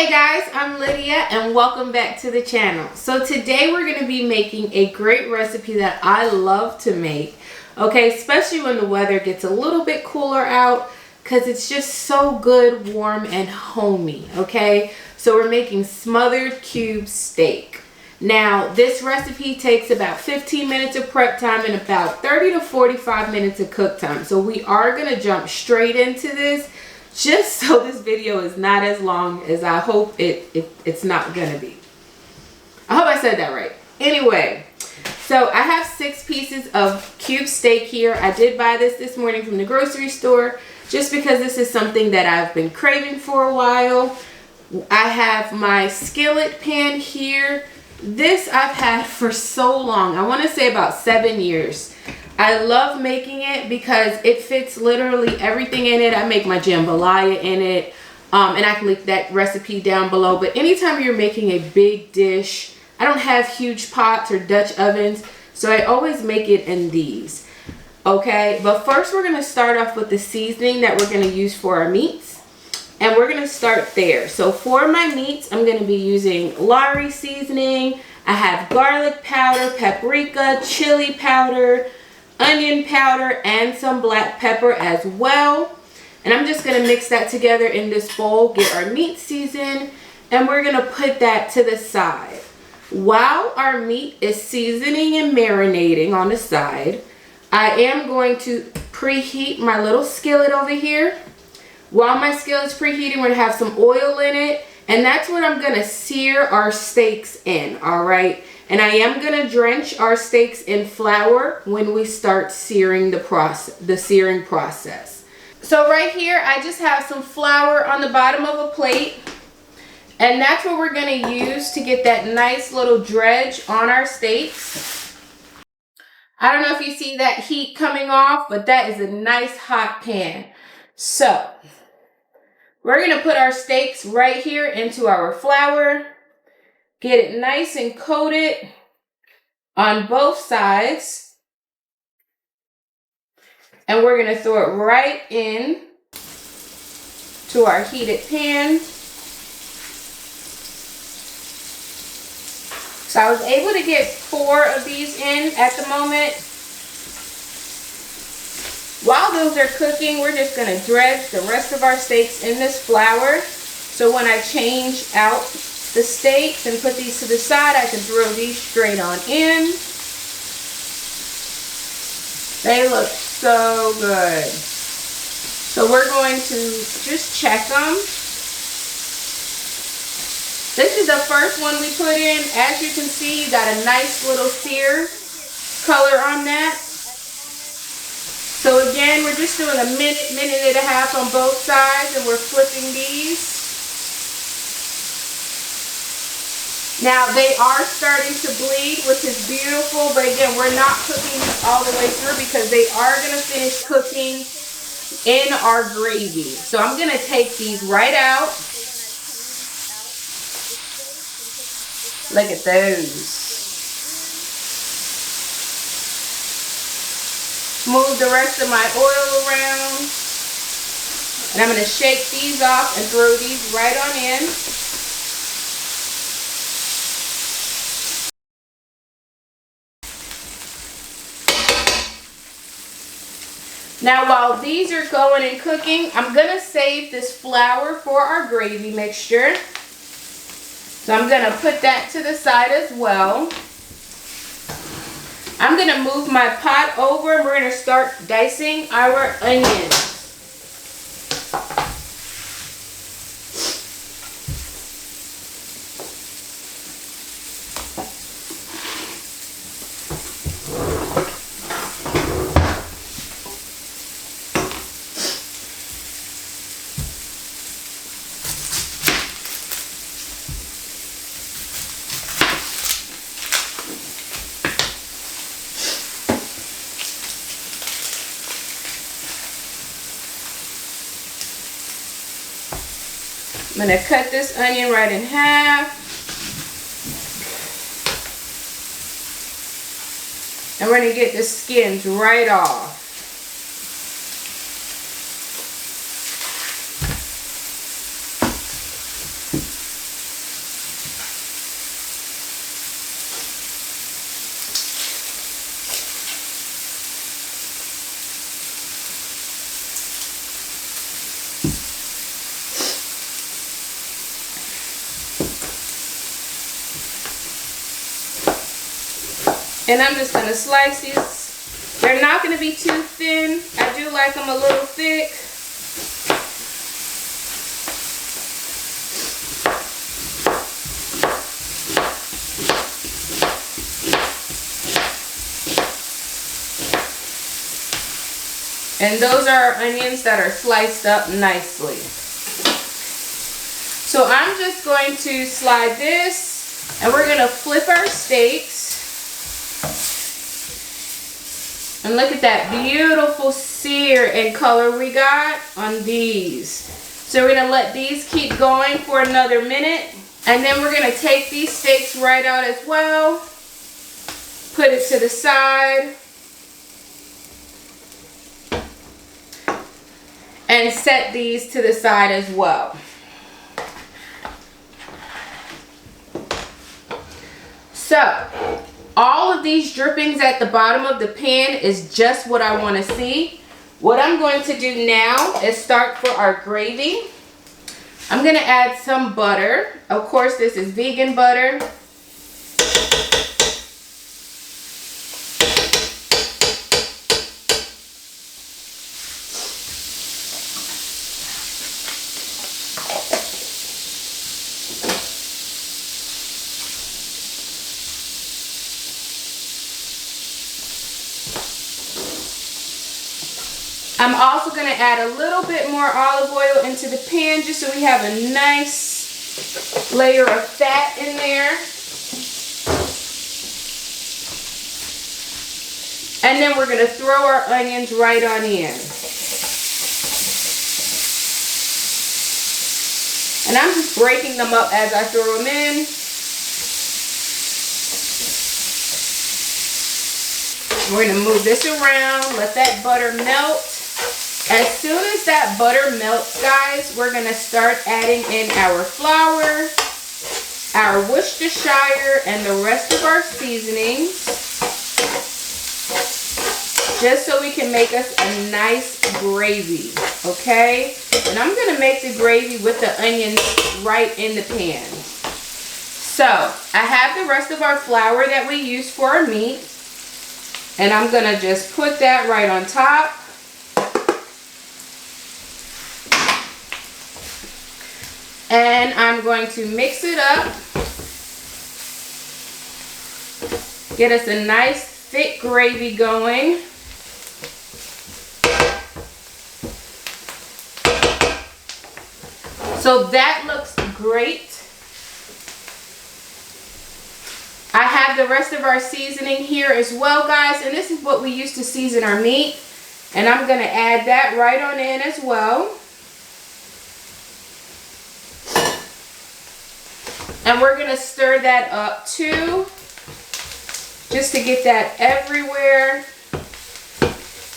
Hey guys, I'm Lydia and welcome back to the channel. So today we're going to be making a great recipe that I love to make, okay, especially when the weather gets a little bit cooler out because it's just so good, warm, and homey, okay? So we're making smothered cube steak. Now, this recipe takes about 15 minutes of prep time and about 30 to 45 minutes of cook time. So we are going to jump straight into this, just so this video is not as long as I hope it's not gonna be. I hope I said that right. Anyway, so I have 6 pieces of cube steak here. I did buy this morning from the grocery store just because this is something that I've been craving for a while. I have my skillet pan here. This I've had for so long. I want to say about 7 years. I love making it because it fits literally everything in it. I make my jambalaya in it, and I can link that recipe down below. But anytime you're making a big dish, I don't have huge pots or Dutch ovens, so I always make it in these. Okay, but first we're going to start off with the seasoning that we're going to use for our meats, and we're going to start there. So for my meats, I'm going to be using Lydia seasoning. I have garlic powder, paprika, chili powder, onion powder, and some black pepper as well. And I'm just going to mix that together in this bowl, get our meat seasoned, and we're going to put that to the side. While our meat is seasoning and marinating on the side, I am going to preheat my little skillet over here. While my skillet's preheating, we're going to have some oil in it, and that's what I'm going to sear our steaks in, all right? And I am going to drench our steaks in flour when we start searing the searing process. So right here, I just have some flour on the bottom of a plate. And that's what we're going to use to get that nice little dredge on our steaks. I don't know if you see that heat coming off, but that is a nice hot pan. So we're going to put our steaks right here into our flour. Get it nice and coated on both sides. And we're going to throw it right in to our heated pan. So I was able to get 4 of these in at the moment. While those are cooking, we're just going to dredge the rest of our steaks in this flour. So when I change out the steaks and put these to the side, I can throw these straight on in. They look so good. So we're going to just check them. This is the first one we put in. As you can see, you got a nice little sear color on that. So again, we're just doing a minute and a half on both sides, and we're flipping these. Now they are starting to bleed, which is beautiful, but again, we're not cooking these all the way through because they are going to finish cooking in our gravy. So I'm going to take these right out. Look at those. Move the rest of my oil around. And I'm going to shake these off and throw these right on in. Now while these are going and cooking, I'm going to save this flour for our gravy mixture. So I'm going to put that to the side as well. I'm going to move my pot over and we're going to start dicing our onions. I'm going to cut this onion right in half. And we're going to get the skins right off. And I'm just gonna slice these. They're not gonna be too thin. I do like them a little thick. And those are our onions that are sliced up nicely. So I'm just going to slide this, and we're gonna flip our steaks. And look at that beautiful sear and color we got on these. So we're gonna let these keep going for another minute. And then we're gonna take these steaks right out as well. Put it to the side. And set these to the side as well. So, all of these drippings at the bottom of the pan is just what I want to see. What I'm going to do now is start for our gravy. I'm going to add some butter. Of course, this is vegan butter. I'm also going to add a little bit more olive oil into the pan just so we have a nice layer of fat in there. And then we're going to throw our onions right on in. And I'm just breaking them up as I throw them in. We're going to move this around, let that butter melt. As soon as that butter melts, guys, we're going to start adding in our flour, our Worcestershire, and the rest of our seasonings. Just so we can make us a nice gravy, okay? And I'm going to make the gravy with the onions right in the pan. So, I have the rest of our flour that we use for our meat. And I'm going to just put that right on top. And I'm going to mix it up. Get us a nice thick gravy going. So that looks great. I have the rest of our seasoning here as well, guys. And this is what we use to season our meat. And I'm going to add that right on in as well. And we're going to stir that up too, just to get that everywhere.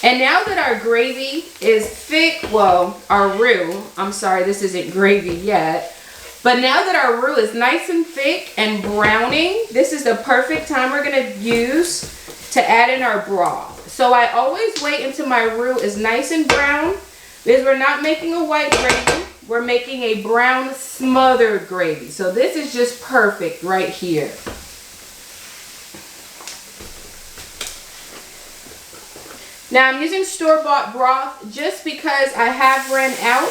And now that our gravy is thick, well, our roux, I'm sorry, this isn't gravy yet. But now that our roux is nice and thick and browning, this is the perfect time we're going to use to add in our broth. So I always wait until my roux is nice and brown, because we're not making a white gravy. We're making a brown smothered gravy. So this is just perfect right here. Now I'm using store-bought broth just because I have run out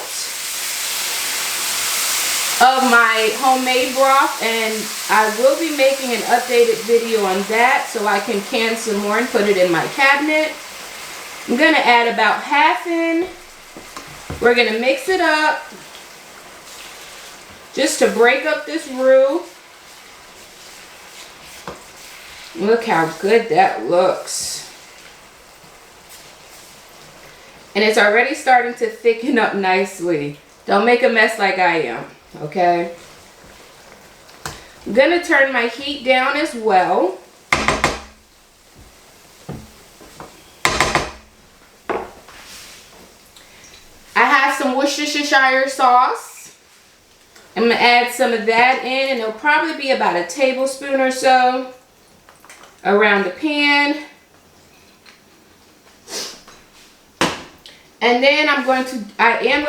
of my homemade broth, and I will be making an updated video on that so I can can some more and put it in my cabinet. I'm going to add about half in. We're going to mix it up just to break up this roux. Look how good that looks. And it's already starting to thicken up nicely. Don't make a mess like I am, okay? I'm going to turn my heat down as well. I have some Worcestershire sauce. I'm going to add some of that in, and it'll probably be about a tablespoon or so around the pan. And then I am going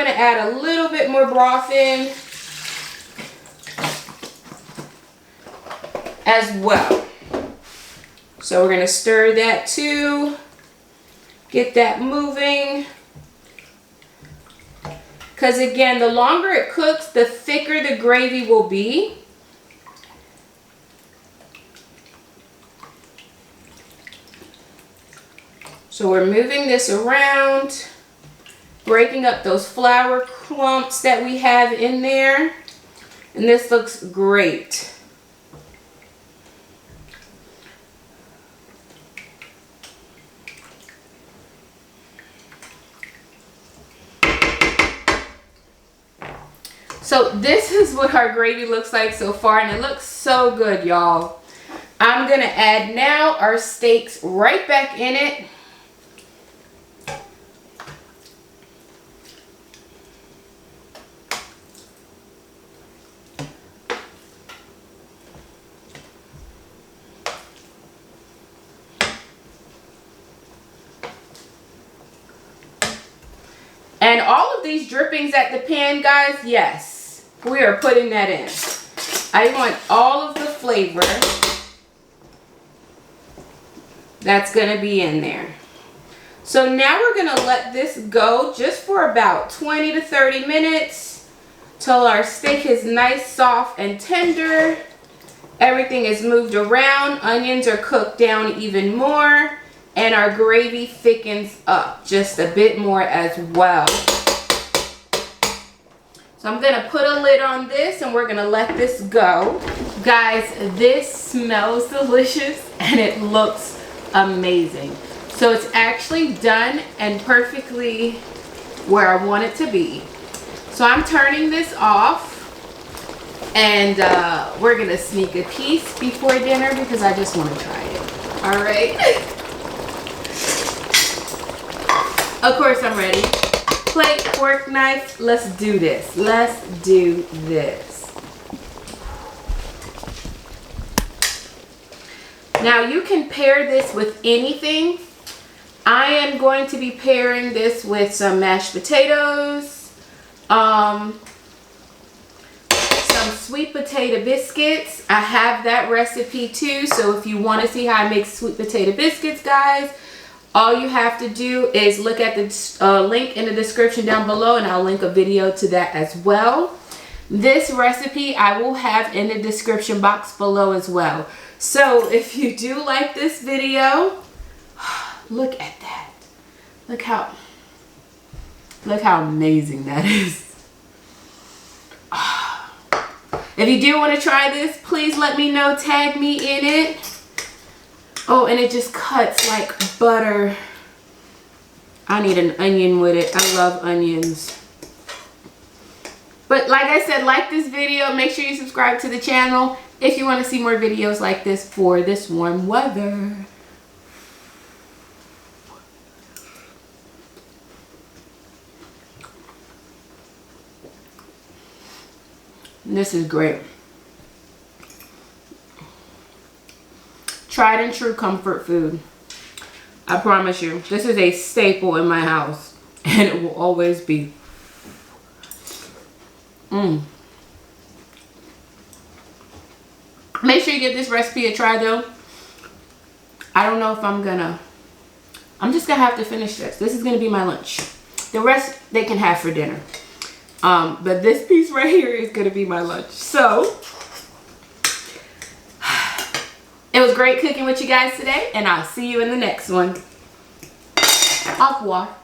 to add a little bit more broth in as well. So So we're going to stir that too. Get that moving. Because again, the longer it cooks, the thicker the gravy will be. So we're moving this around, breaking up those flour clumps that we have in there. And this looks great. So this is what our gravy looks like so far, and it looks so good, y'all. I'm gonna add now our steaks right back in it. And all of these drippings at the pan, guys, yes, we are putting that in. I want all of the flavor that's gonna be in there. So now we're gonna let this go just for about 20 to 30 minutes till our steak is nice, soft, and tender. Everything is moved around, onions are cooked down even more, and our gravy thickens up just a bit more as well. So I'm gonna put a lid on this and we're gonna let this go. Guys, this smells delicious and it looks amazing. So it's actually done and perfectly where I want it to be. So I'm turning this off, and we're gonna sneak a piece before dinner because I just wanna try it. All right. Of course I'm ready. Plate, fork, knife, let's do this. Let's do this. Now you can pair this with anything. I am going to be pairing this with some mashed potatoes, some sweet potato biscuits. I have that recipe too, so if you want to see how I make sweet potato biscuits, guys, all you have to do is look at the link in the description down below, and I'll link a video to that as well. This recipe I will have in the description box below as well. So if you do like this video, look at that. Look how amazing that is. If you do want to try this, please let me know. Tag me in it. Oh, and it just cuts like butter. I need an onion with it. I love onions. But like I said, like this video. Make sure you subscribe to the channel if you want to see more videos like this for this warm weather. This is great. Tried and true comfort food. I promise you, this is a staple in my house, and it will always be. Make sure you give this recipe a try though. I don't know if I'm just gonna have to finish this. This is gonna be my lunch. The rest they can have for dinner. But this piece right here is gonna be my lunch. So it was great cooking with you guys today, and I'll see you in the next one. Au revoir.